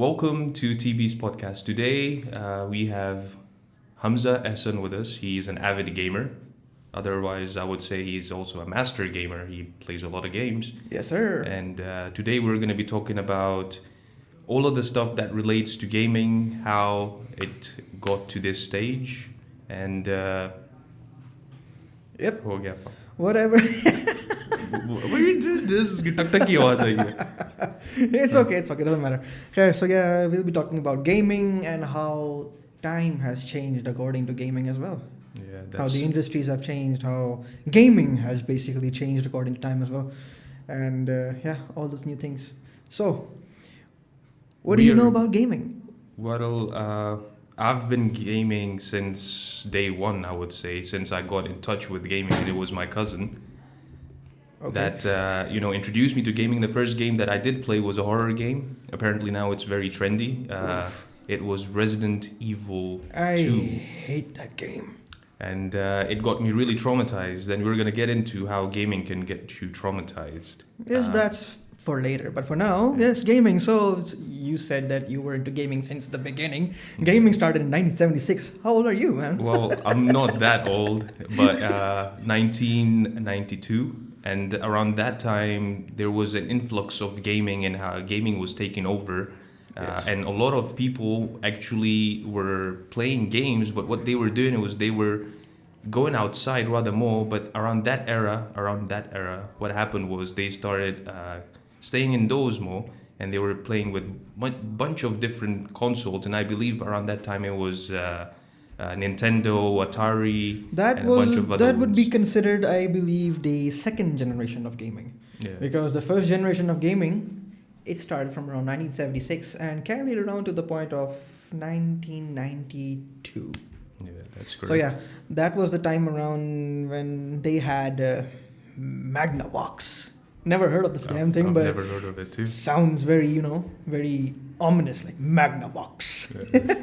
Welcome to TB's podcast. Today, we have Hamza Ehsan with us. He is an avid gamer. Otherwise, I would say he's also a master gamer. He plays a lot of games. Yes, sir. And today, we're going to be talking about all of the stuff that relates to gaming, how it got to this stage, and Yep. हो गया Whatever. It's okay. Doesn't matter. Okay, so yeah, we'll be talking about gaming and how time has changed according to gaming as well. Yeah, How the industries have changed, how gaming has basically changed according to time as well. And all those new things. So, what do you know about gaming? Well, I've been gaming since day one, I would say, since I got in touch with gaming, and it was my cousin that introduced me to gaming. The first game that I did play was a horror game. Apparently now it's very trendy. It was Resident Evil 2. I hate that game. And it got me really traumatized. And we're going to get into how gaming can get you traumatized. Yes, that's for later. But for now, yes, gaming. So you said that you were into gaming since the beginning. Gaming started in 1976. How old are you, man? Well, I'm not that old, but 1992. And around that time, there was an influx of gaming and how gaming was taking over. Yes. And a lot of people actually were playing games, but what they were doing was they were going outside rather more. But around that era, what happened was they started staying indoors more, and they were playing with bunch of different consoles. And I believe around that time it was Nintendo, Atari, and a bunch of other that would ones. be considered, I believe, the second generation of gaming. Yeah. Because the first generation of gaming, it started from around 1976 and carried around to the point of 1992. Yeah, that's correct. So yeah, that was the time around when they had Magnavox. Never heard of this damn thing, I've but never heard of it too. sounds very, very ominous, like Magnavox.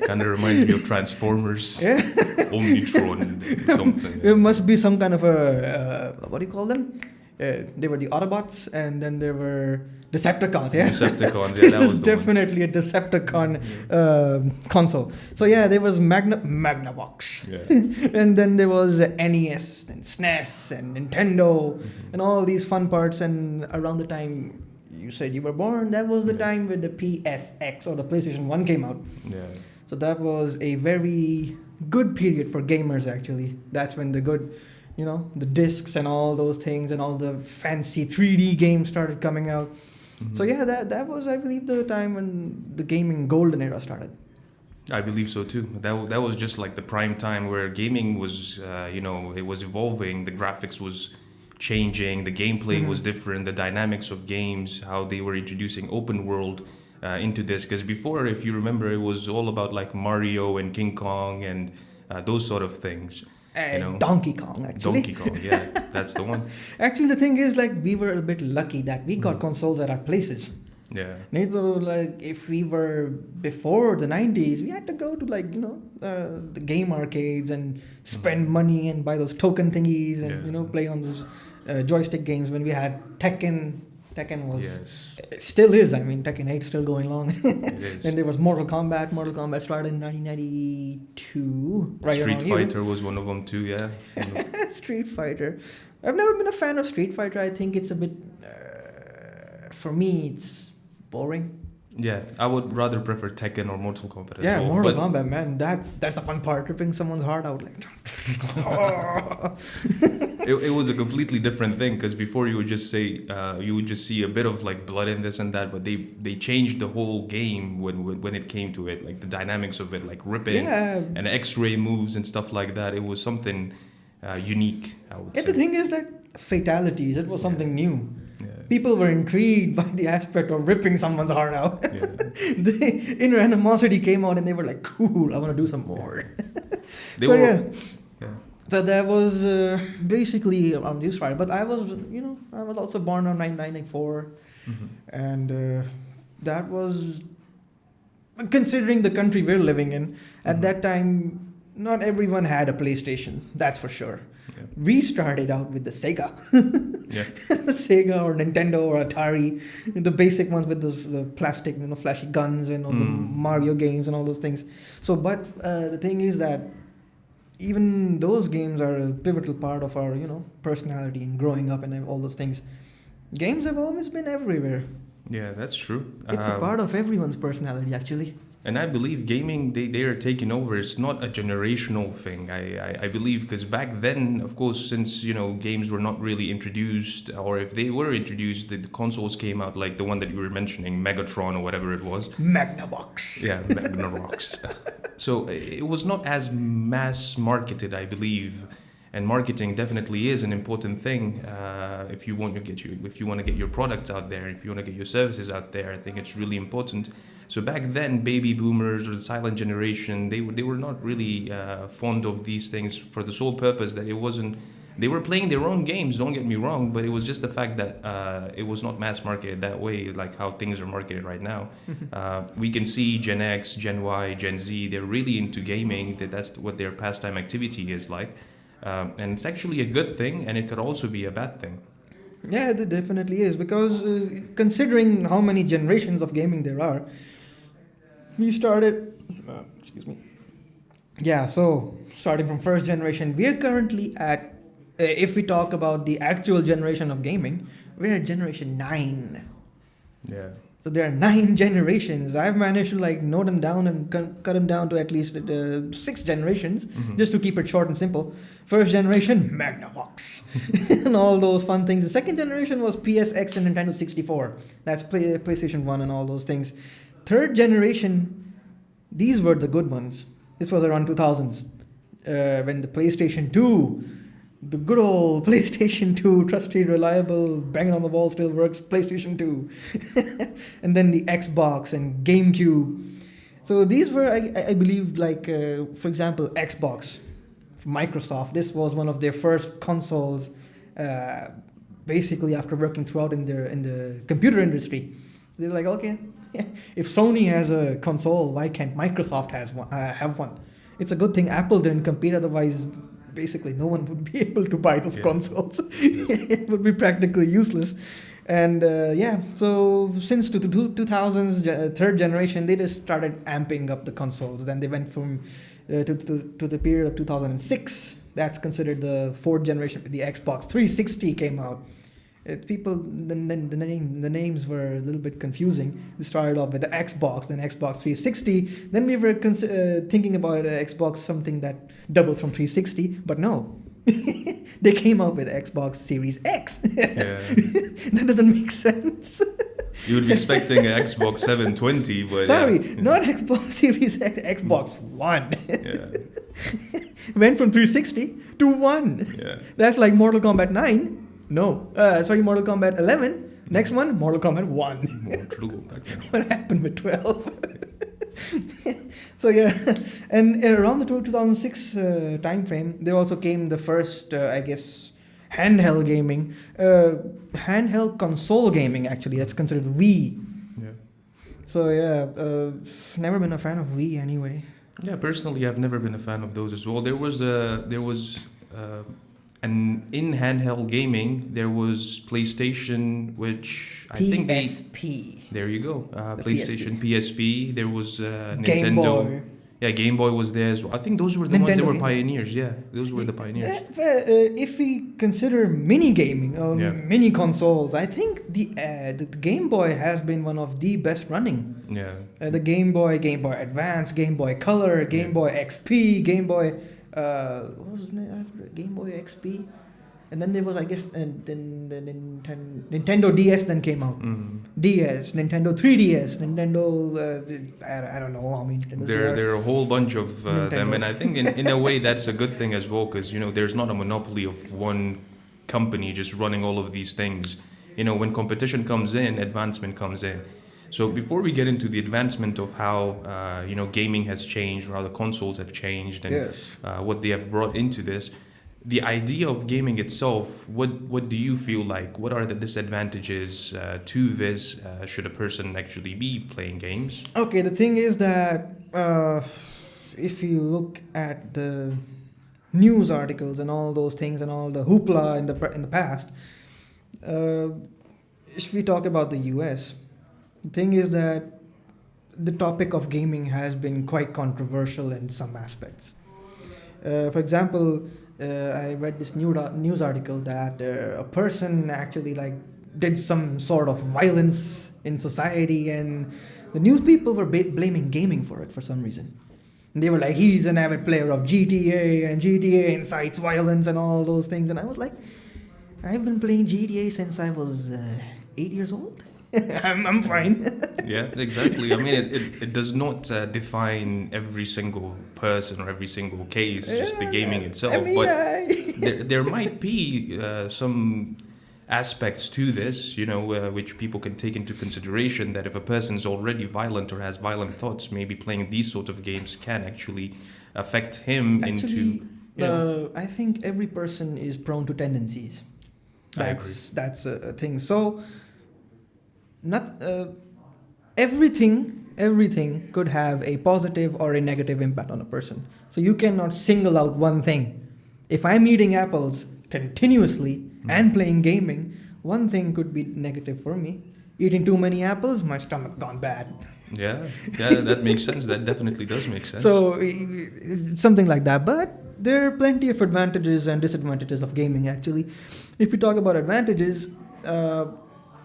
Kind of reminds me of Transformers, Yeah. Omnitron, something. It must be some kind of a what do you call them? They were the Autobots, and then there were Decepticons. Yeah, Decepticons. Yeah, that was the definitely a Decepticon console. So yeah, there was Magnavox, Yeah. and then there was NES and SNES and Nintendo and all these fun parts. And around the time you said you were born, that was the time when the PSX or the PlayStation 1 came out. Yeah. So that was a very good period for gamers, actually. That's when the good, the discs and all those things and all the fancy 3D games started coming out. So yeah, that was, I believe, the time when the gaming golden era started. I believe so too. That was just like the prime time where gaming was, it was evolving. The graphics was changing. The gameplay was different. The dynamics of games, how they were introducing open world into this. Because before, if you remember, it was all about like Mario and King Kong and those sort of things. And Donkey Kong, actually. Donkey Kong, yeah, that's the one. Actually, the thing is, like, we were a bit lucky that we got consoles at our places. Yeah. Like, if we were before the 90s, we had to go to, like, the game arcades and spend money and buy those token thingies and, play on those joystick games when we had Tekken. Tekken was... Yes. It still is. I mean, Tekken 8 still going long. It is. Then there was Mortal Kombat. Mortal Kombat started in 1992. Right Street around Fighter was one of them too, yeah. Street Fighter. I've never been a fan of Street Fighter. I think it's a bit... for me, it's boring. Yeah, I would rather prefer Tekken or Mortal Kombat as Yeah, well. Mortal Kombat, man. That's the fun part. Ripping someone's heart out. Like... It was a completely different thing because before you would just say you would just see a bit of like blood and this and that, but they changed the whole game when it came to it, like the dynamics of it, like ripping and X-ray moves and stuff like that. It was something unique, I would say. The thing is that fatalities, it was something new. Yeah. People were intrigued by the aspect of ripping someone's heart out. Yeah. The inner animosity came out and they were like, cool, I want to do some more. Yeah. So that was basically around this right. But I was also born on 1994. And that was, considering the country we're living in, at that time, not everyone had a PlayStation, that's for sure. Yeah. We started out with the Sega. Yeah. The Sega or Nintendo or Atari, the basic ones with those the plastic, flashy guns and all the Mario games and all those things. So, but the thing is that even those games are a pivotal part of our, personality and growing up and all those things. Games have always been everywhere. Yeah, that's true. It's a part of everyone's personality, actually. And I believe gaming, they are taking over. It's not a generational thing. I believe, because back then, of course, since, games were not really introduced, or if they were introduced, the consoles came out, like the one that you were mentioning, Megatron or whatever it was. Magnavox. Yeah, Magnavox. So it was not as mass marketed, I believe. And marketing definitely is an important thing if you want to get your products out there, if you want to get your services out there. I think it's really important. So back then, baby boomers or the silent generation, they were not really fond of these things for the sole purpose that it wasn't. They were playing their own games. Don't get me wrong, but it was just the fact that it was not mass marketed that way, like how things are marketed right now. We can see Gen X, Gen Y, Gen Z. They're really into gaming. That's what their pastime activity is like. And it's actually a good thing, and it could also be a bad thing. Yeah, it definitely is, because considering how many generations of gaming there are, we started. Excuse me. Yeah, so starting from first generation, we're currently at. If we talk about the actual generation of gaming, we're at generation 9. Yeah. So there are 9 generations. I've managed to note them down and cut them down to at least 6 generations, just to keep it short and simple. First generation, Magnavox, and all those fun things. The second generation was PSX and Nintendo 64. That's PlayStation 1 and all those things. Third generation, these were the good ones. This was around 2000s, when the PlayStation 2, the good old PlayStation 2, trusted, reliable, banging on the wall, still works, PlayStation 2. And then the Xbox and GameCube. So these were, I believe, for example, Xbox, Microsoft. This was one of their first consoles, basically after working throughout in the computer industry. So they're like, okay, if Sony has a console, why can't Microsoft have one? It's a good thing Apple didn't compete, otherwise basically no one would be able to buy those consoles. It would be practically useless. And so since the 2000s, third generation, they just started amping up the consoles. Then they went from to the period of 2006. That's considered the fourth generation. The Xbox 360 came out. The names were a little bit confusing. They started off with the Xbox, then Xbox 360. Then we were thinking about Xbox, something that doubled from 360, but no. They came out with Xbox Series X. Yeah. That doesn't make sense. You would be expecting an Xbox 720, but not Xbox Series X, Xbox One. Yeah. Went from 360 to 1. Yeah. That's like Mortal Kombat 9. No, Mortal Kombat 11. Next one, Mortal Kombat 1. What happened with 12? So yeah, and around the 2006 time frame, there also came the first, handheld gaming, handheld console gaming. Actually, that's considered Wii. Yeah. So yeah, never been a fan of Wii anyway. Yeah, personally, I've never been a fan of those as well. There was and in handheld gaming, there was PlayStation, which I think PSP. There you go. PlayStation, PSP. There was Nintendo. Game Boy. Yeah, Game Boy was there as well. I think those were the ones that were pioneers. Yeah, those were the pioneers. If we consider mini gaming, mini consoles, I think the Game Boy has been one of the best running. Yeah. The Game Boy Advance, Game Boy Color, Game Boy XP, Game Boy. What was the name after Game Boy XP? And then there was, and then the Nintendo DS then came out. DS, Nintendo 3DS, Nintendo. I don't know how many Nintendos there are a whole bunch of them, and I think in a way that's a good thing as well, because there's not a monopoly of one company just running all of these things. When competition comes in, advancement comes in. So before we get into the advancement of how gaming has changed, or how the consoles have changed, and what they have brought into this, the idea of gaming itself, what do you feel like? What are the disadvantages to this? Should a person actually be playing games? Okay, the thing is that if you look at the news articles and all those things and all the hoopla in the past, uh, if we talk about the US, the thing is that the topic of gaming has been quite controversial in some aspects. For example, I read this news article that a person actually like did some sort of violence in society, and the news people were blaming gaming for it for some reason. And they were like, he's an avid player of GTA, and GTA incites violence and all those things. And I was like, I've been playing GTA since I was 8 years old. I'm fine. Yeah, exactly. I mean, it does not define every single person or every single case, just the gaming itself. I mean, but there might be some aspects to this, which people can take into consideration, that if a person's already violent or has violent thoughts, maybe playing these sort of games can actually affect him actually, into. I think every person is prone to tendencies. I agree. That's a thing. So, not everything could have a positive or a negative impact on a person. So you cannot single out one thing. If I'm eating apples continuously and playing gaming, one thing could be negative for me. Eating too many apples, my stomach gone bad. Yeah, that makes sense. That definitely does make sense. So it's something like that. But there are plenty of advantages and disadvantages of gaming, actually. If we talk about advantages,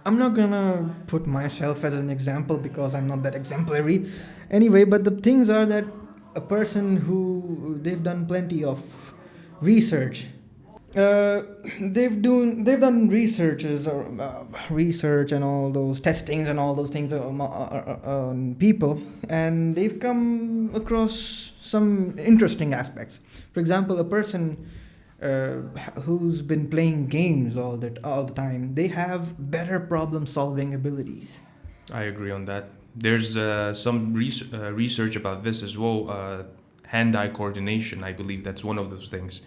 I'm not gonna put myself as an example because I'm not that exemplary. Anyway, but the things are that a person who they've done plenty of research. They've done researches or research and all those testings and all those things on people, and they've come across some interesting aspects. For example, a person who's been playing games all the time, they have better problem solving abilities. I agree on that. There's some research about this as well. Hand-eye coordination, I believe that's one of those things.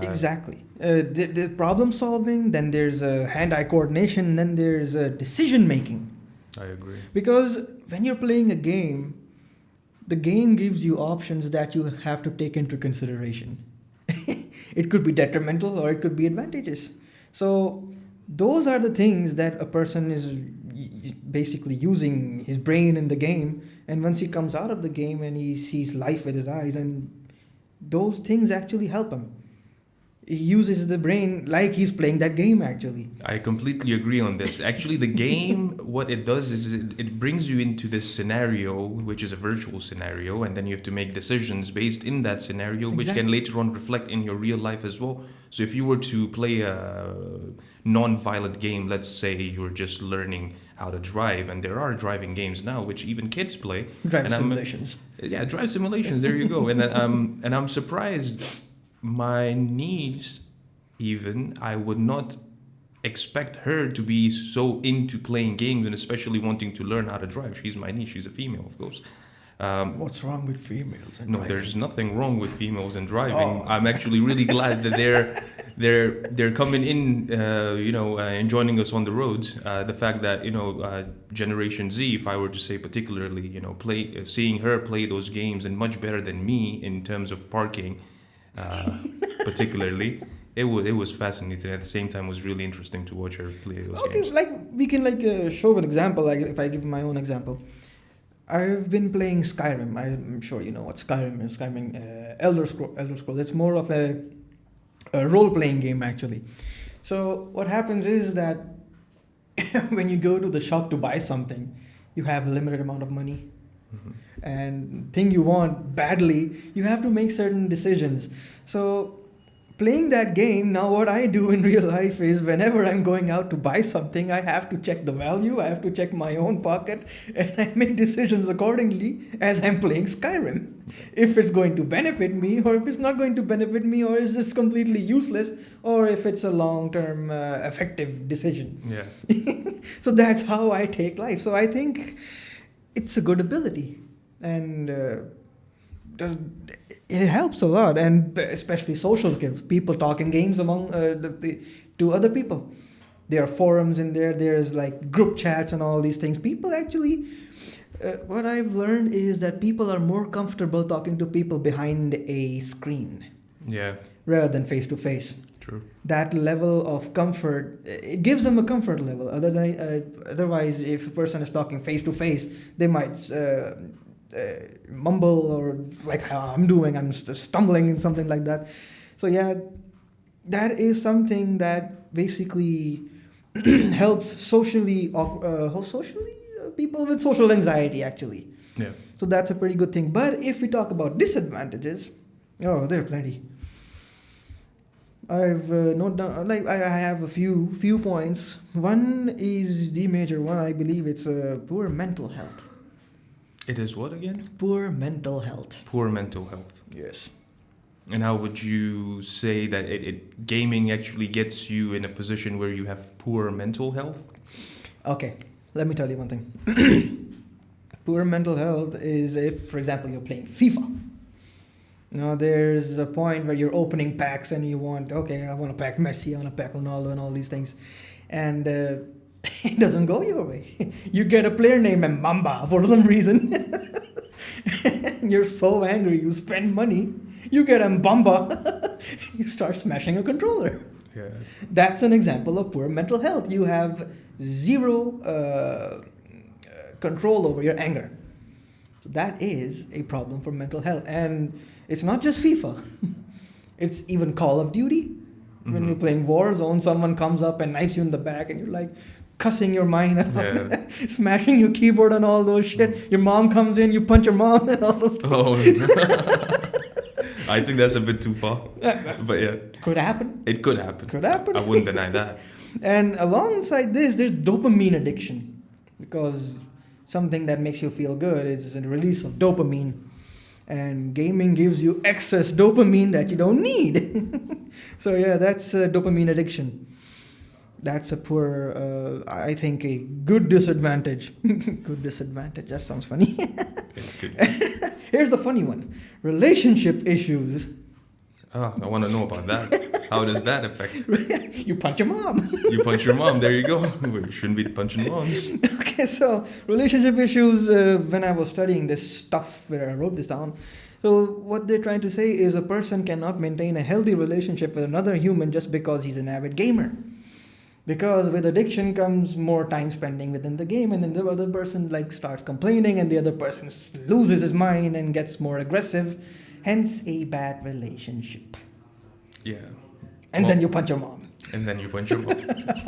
Exactly. There's problem solving, then there's hand-eye coordination, then there's decision making. I agree. Because when you're playing a game, the game gives you options that you have to take into consideration. It could be detrimental or it could be advantageous. So those are the things that a person is basically using his brain in the game, and once he comes out of the game and he sees life with his eyes, and those things actually help him. He uses the brain like he's playing that game, actually. I completely agree on this. Actually, the game, what it does is it brings you into this scenario, which is a virtual scenario, and then you have to make decisions based in that scenario, which Exactly. can later on reflect in your real life as well. So if you were to play a non-violent game, let's say you're just learning how to drive, and there are driving games now, which even kids play. Drive and simulations. Yeah, drive simulations, there you go. And I'm surprised. My niece, even, I would not expect her to be so into playing games and especially wanting to learn how to drive. She's my niece. She's a female, of course. What's wrong with females? And No, driving? there's nothing wrong with females and driving. Oh. I'm actually really glad that they're coming in, and joining us on the roads. The fact that Generation Z, if I were to say particularly, seeing her play those games and much better than me in terms of parking. Particularly, it was fascinating. At the same time, it was really interesting to watch her play those games. Like we can show an example. Like if I give my own example, I've been playing Skyrim. I'm sure you know what Skyrim is. Elder Scroll. It's more of a role-playing game, actually. So what happens is that when you go to the shop to buy something, you have a limited amount of money. Mhm. And thing you want badly, you have to make certain decisions. So playing that game, now what I do in real life is whenever I'm going out to buy something, I have to check the value, I have to check my own pocket, and I make decisions accordingly as I'm playing Skyrim. If it's going to benefit me, or if it's not going to benefit me, or is this completely useless, or if it's a long-term effective decision. Yeah. So that's how I take life. So I think it's a good ability. And it helps a lot, and especially social skills. People talk in games among to other people. There are forums in there. There's like group chats and all these things. People actually What I've learned is that people are more comfortable talking to people behind a screen Yeah, rather than face to face. true. That level of comfort, it gives them a comfort level. Otherwise, if a person is talking face to face, they might mumble or like how I'm doing, I'm stumbling and something like that. So yeah, that is something that basically helps socially people with social anxiety actually. Yeah. So that's a pretty good thing. But if we talk about disadvantages, oh, there are plenty. I've noted down, like I have a few points. One is the major one. I believe it's poor mental health. It is what again? Poor mental health. Poor mental health. Yes. And how would you say that gaming actually gets you in a position where you have poor mental health? Okay, let me tell you one thing. Poor mental health is if, for example, you're playing FIFA. Now there's a point where you're opening packs and you want, okay, I want to pack Messi, I want to pack Ronaldo and all these things. And it doesn't go your way. You get a player named Mbamba for some reason. And you're so angry, you spend money, you get Mbamba, you start smashing a controller. Yeah. That's an example of poor mental health. You have zero control over your anger. So that is a problem for mental health. And it's not just FIFA. It's even Call of Duty. When you're playing Warzone, someone comes up and knifes you in the back and you're like cussing your mind out, Yeah. smashing your keyboard and all those shit. Your mom comes in, you punch your mom and all those things. Oh, I think that's a bit too far. But yeah, Could happen. it could happen. Could happen. I wouldn't deny that. And alongside this, there's dopamine addiction. Because something that makes you feel good is the release of dopamine. And gaming gives you excess dopamine that you don't need. So yeah, that's dopamine addiction. That's a poor, I think, a good disadvantage. Good disadvantage. That sounds funny. It's good. Here's the funny one. Relationship issues. Oh, I want to know about that. How does that affect? You punch your mom. You punch your mom. There you go. We shouldn't be punching moms. Okay, so relationship issues, when I was studying this stuff, where I wrote this down, so what they're trying to say is a person cannot maintain a healthy relationship with another human just because he's an avid gamer. Because with addiction comes more time spending within the game, and then the other person like starts complaining, and the other person loses his mind and gets more aggressive. Hence a bad relationship. Yeah. And Well, then you punch your mom. And then you punch your mom.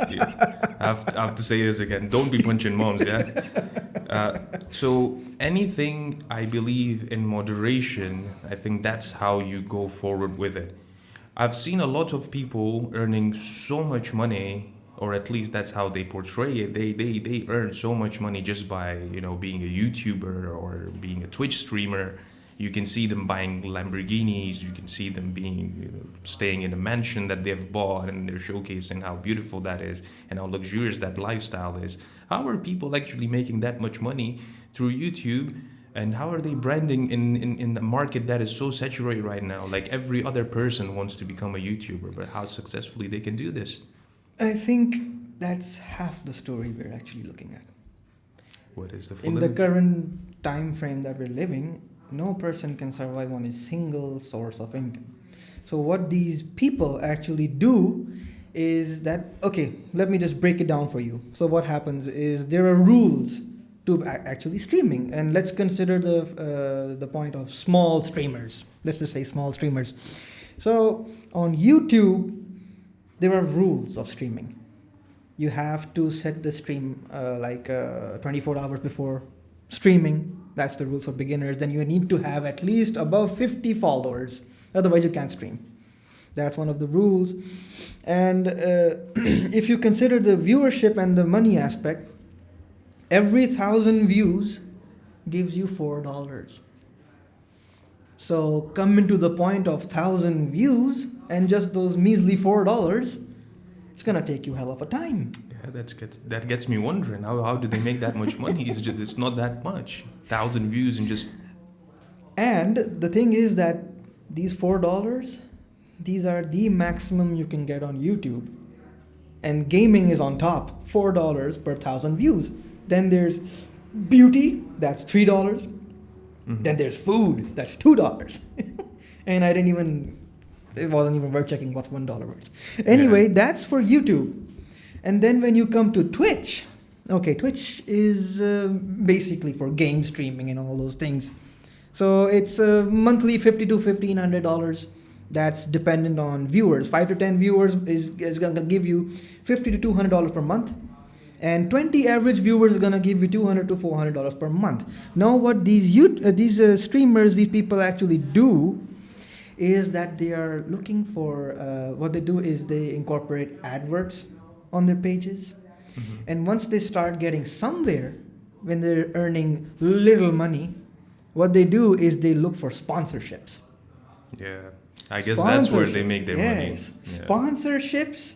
Yeah. I have to say this again. Don't be punching moms, yeah? So anything, I believe, in moderation, I think that's how you go forward with it. I've seen a lot of people earning so much money, or at least that's how they portray it. They earn so much money just by, being a YouTuber or being a Twitch streamer. You can see them buying Lamborghinis. You can see them being, staying in a mansion that they've bought, and they're showcasing how beautiful that is and how luxurious that lifestyle is. How are people actually making that much money through YouTube? And how are they branding in a market that is so saturated right now? Like every other person wants to become a YouTuber, but how successfully they can do this? I think that's half the story we're actually looking at. What is the full In the image? current time frame that we're living, no person can survive on a single source of income. So what these people actually do is that, okay, let me just break it down for you. So what happens is there are rules to actually streaming, and let's consider the point of small streamers. Let's just say small streamers. So on YouTube, there are rules of streaming. You have to set the stream 24 hours before streaming. That's the rules for beginners. Then you need to have at least above 50 followers. Otherwise, you can't stream. That's one of the rules. And if you consider the viewership and the money aspect, every 1,000 views gives you $4. So coming to the point of 1,000 views and just those measly $4, it's gonna take you hell of a time. Yeah, that gets me wondering. How do they make that much money? It's not that much. 1,000 views and just... And the thing is that these $4, these are the maximum you can get on YouTube. And gaming is on top, $4 per 1,000 views. Then there's Beauty, that's $3. Mhm. Then there's food, that's $2. And I didn't even, it wasn't even worth checking what's $1 worth. Anyway, Yeah. that's for YouTube. And then when you come to Twitch, okay, Twitch is basically for game streaming and all those things. So it's monthly $50 to $1,500. That's dependent on viewers. 5 to 10 viewers is gonna give you $50 to $200 per month. And 20 average viewers is gonna give you $200 to $400 per month. Now, what these streamers, these people actually do, is that they are looking for. What they do is they incorporate adverts on their pages, Mhm. and once they start getting somewhere, when they're earning little money, what they do is they look for sponsorships. Yeah. I guess that's where they make their money. Yes, Yeah. sponsorships,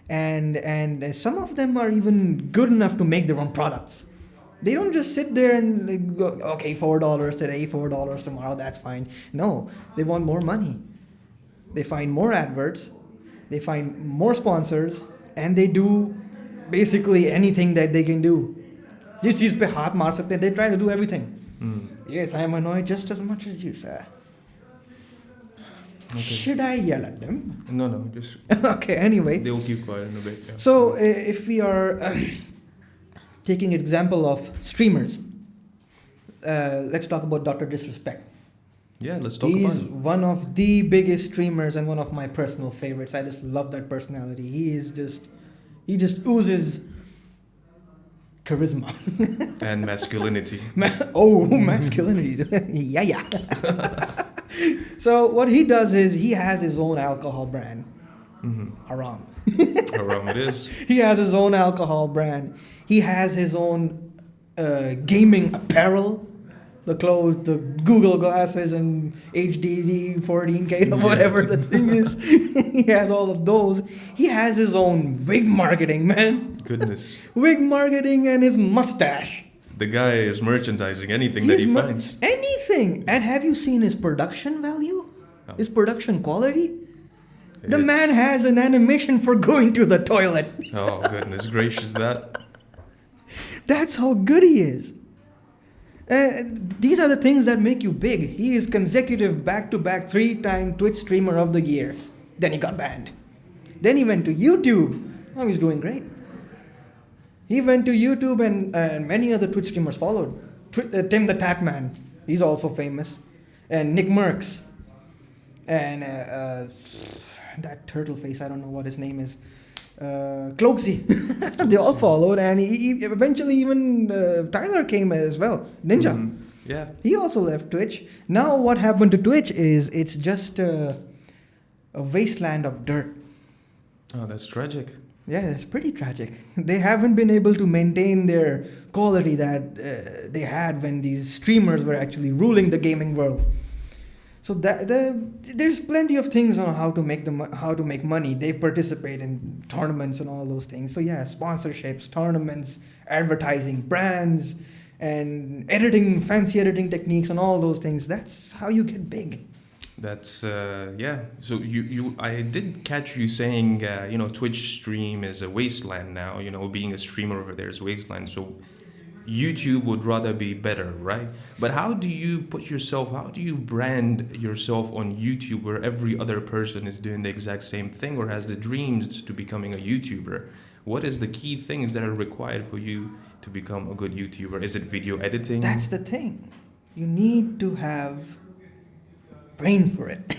and some of them are even good enough to make their own products. They don't just sit there and like, go, okay, $4 today, $4 tomorrow, that's fine. No, they want more money. They find more adverts, they find more sponsors, and they do basically anything that they can do. Just use pe haath maar sakte hain. They try to do everything. Mm. Yes, I am annoyed just as much as you, sir. Okay. Should I yell at them? No, just Okay, anyway. they'll keep quiet in a bit. Yeah. So if we are taking an example of streamers, let's talk about Dr. Disrespect. Yeah, let's talk He's about it. one of the biggest streamers and one of my personal favorites. I just love that personality. He just oozes charisma. And masculinity. Masculinity. Yeah. So what he does is he has his own alcohol brand. Mm-hmm. Haram. Haram it is. He has his own alcohol brand. He has his own gaming apparel, the clothes, the Google glasses, and HDD 14K or whatever the thing is. He has all of those. He has his own wig marketing, man. Goodness. Wig marketing and his mustache. The guy is merchandising anything that he finds. Anything. And have you seen his production value? No. His production quality? The It's- man has an animation for going to the toilet. Oh, goodness gracious, that. That's how good he is. These are the things that make you big. He is consecutive back-to-back 3-time Twitch streamer of the year. Then he got banned. Then he went to YouTube. Oh, he's doing great. He went to YouTube and many other Twitch streamers followed. Tim the Tatman, he's also famous. And Nick Merckx. And that turtle face, I don't know what his name is. Cloaksy. They all followed, and he eventually even Tyler came as well. Ninja. Mhm. Yeah. He also left Twitch. Now what happened to Twitch is it's just a wasteland of dirt. Oh, that's tragic. Yeah, it's pretty tragic. They haven't been able to maintain their quality that they had when these streamers were actually ruling the gaming world. So there's plenty of things on how to make money. They participate in tournaments and all those things. So yeah, sponsorships, tournaments, advertising, brands, and editing, fancy editing techniques, and all those things. That's how you get big. That's yeah. So I did catch you saying Twitch stream is a wasteland now. Being a streamer over there is wasteland. So YouTube would rather be better, right? But how do you how do you brand yourself on YouTube where every other person is doing the exact same thing or has the dreams to becoming a YouTuber? What is the key things that are required for you to become a good YouTuber? Is it video editing? That's the thing. You need to have brains for it.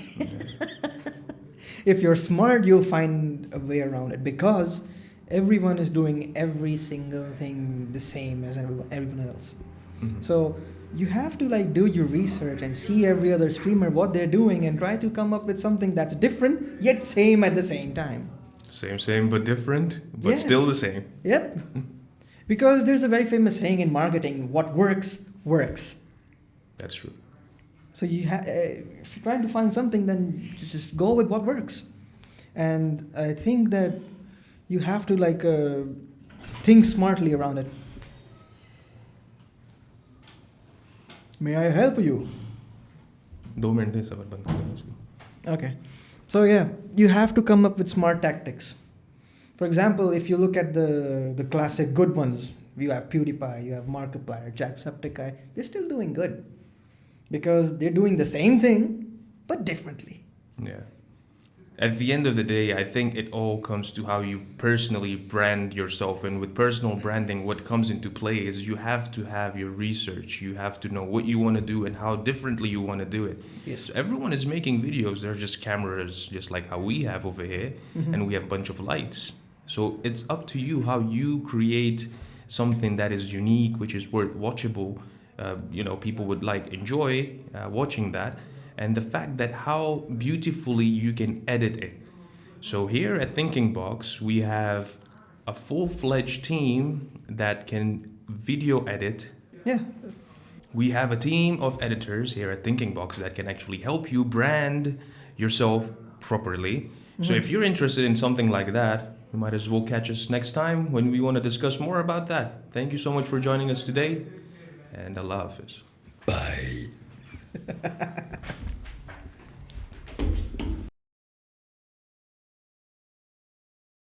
If you're smart, you'll find a way around it because everyone is doing every single thing the same as everyone else. Mhm. So you have to do your research and see every other streamer what they're doing and try to come up with something that's different yet same at the same time. Same but different, but Yes. still the same. Yep. Because there's a very famous saying in marketing: what works works. That's true. So if you're trying to find something, then you just go with what works. And I think that you have to think smartly around it. May I help you? 2 minute दें सबर बंद कर दें उसको. Okay. So yeah, you have to come up with smart tactics. For example, if you look at the classic good ones, You have PewDiePie, you have Markiplier, Jacksepticeye. They're still doing good because they're doing the same thing but differently. Yeah. At the end of the day, I think it all comes to how you personally brand yourself. And with personal branding, what comes into play is you have to have your research. You have to know what you want to do and how differently you want to do it. Yes. So everyone is making videos. They're just cameras, just like how we have over here, and we have a bunch of lights. So it's up to you how you create something that is unique, which is worth watchable. People would enjoy watching that, and the fact that how beautifully you can edit it. So here at Thinking Box, we have a full-fledged team that can video edit. Yeah. We have a team of editors here at Thinking Box that can actually help you brand yourself properly. So if you're interested in something like that, you might as well catch us next time when we want to discuss more about that. Thank you so much for joining us today, and Allah Hafiz. Bye.